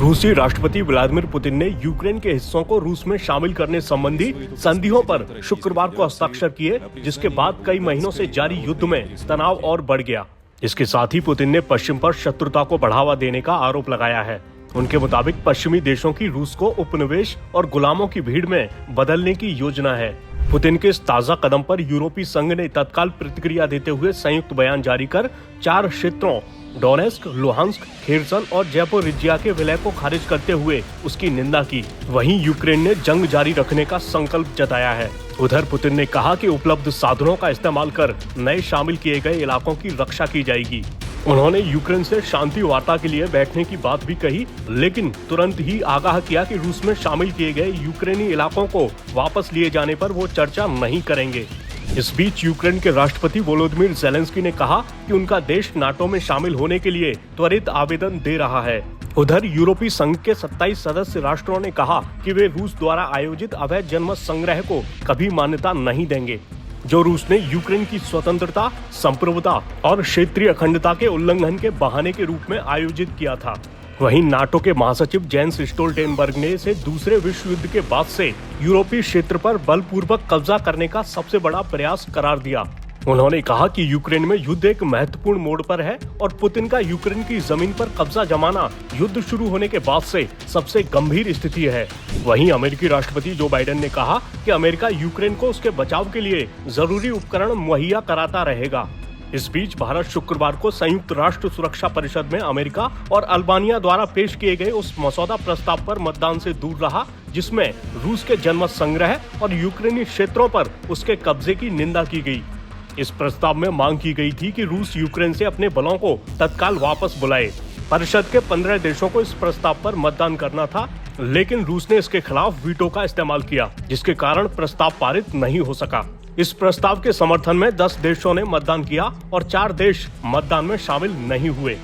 रूसी राष्ट्रपति Vladimir Putin ने यूक्रेन के हिस्सों को रूस में शामिल करने संबंधी संधियों पर शुक्रवार को हस्ताक्षर किए, जिसके बाद कई महीनों से जारी युद्ध में तनाव और बढ़ गया। इसके साथ ही पुतिन ने पश्चिम पर शत्रुता को बढ़ावा देने का आरोप लगाया है। उनके मुताबिक पश्चिमी देशों की रूस को उपनिवेश और गुलामों की भीड़ में बदलने की योजना है। पुतिन के इस ताजा कदम पर यूरोपीय संघ ने तत्काल प्रतिक्रिया देते हुए संयुक्त बयान जारी कर 4 क्षेत्रों डोनेस्क, लुहांस्क, खेरसन और ज़ैपोरिज्जिया के विलय को खारिज करते हुए उसकी निंदा की। वहीं यूक्रेन ने जंग जारी रखने का संकल्प जताया है। उधर पुतिन ने कहा कि उपलब्ध साधनों का इस्तेमाल कर नए शामिल किए गए इलाकों की रक्षा की जाएगी। उन्होंने यूक्रेन से शांति वार्ता के लिए बैठने की बात भी कही, लेकिन तुरंत ही आगाह किया कि रूस में शामिल किए गए यूक्रेनी इलाकों को वापस लिए जाने पर वो चर्चा नहीं करेंगे। इस बीच यूक्रेन के राष्ट्रपति वोलोदिमीर ज़ेलेंस्की ने कहा कि उनका देश नाटो में शामिल होने के लिए त्वरित आवेदन दे रहा है। उधर यूरोपीय संघ के 27 सदस्य राष्ट्रों ने कहा कि वे रूस द्वारा आयोजित अवैध जनमत संग्रह को कभी मान्यता नहीं देंगे, जो रूस ने यूक्रेन की स्वतंत्रता, संप्रभुता और क्षेत्रीय अखंडता के उल्लंघन के बहाने के रूप में आयोजित किया था। वहीं नाटो के महासचिव जेंस स्टोल्टेनबर्ग ने इसे दूसरे विश्व युद्ध के बाद से यूरोपीय क्षेत्र पर बलपूर्वक कब्जा करने का सबसे बड़ा प्रयास करार दिया। उन्होंने कहा कि यूक्रेन में युद्ध एक महत्वपूर्ण मोड़ पर है और पुतिन का यूक्रेन की जमीन पर कब्जा जमाना युद्ध शुरू होने के बाद से सबसे गंभीर स्थिति है। वहीं अमेरिकी राष्ट्रपति जो बाइडेन ने कहा कि अमेरिका यूक्रेन को उसके बचाव के लिए जरूरी उपकरण मुहैया कराता रहेगा। इस बीच भारत शुक्रवार को संयुक्त राष्ट्र सुरक्षा परिषद में अमेरिका और अल्बानिया द्वारा पेश किए गए उस मसौदा प्रस्ताव पर मतदान से दूर रहा, जिसमें रूस के जनमत संग्रह और यूक्रेनी क्षेत्रों पर उसके कब्जे की निंदा की गई। इस प्रस्ताव में मांग की गई थी कि रूस यूक्रेन से अपने बलों को तत्काल वापस बुलाए। परिषद के 15 देशों को इस प्रस्ताव पर मतदान करना था, लेकिन रूस ने इसके खिलाफ वीटो का इस्तेमाल किया, जिसके कारण प्रस्ताव पारित नहीं हो सका। इस प्रस्ताव के समर्थन में 10 देशों ने मतदान किया और 4 देश मतदान में शामिल नहीं हुए।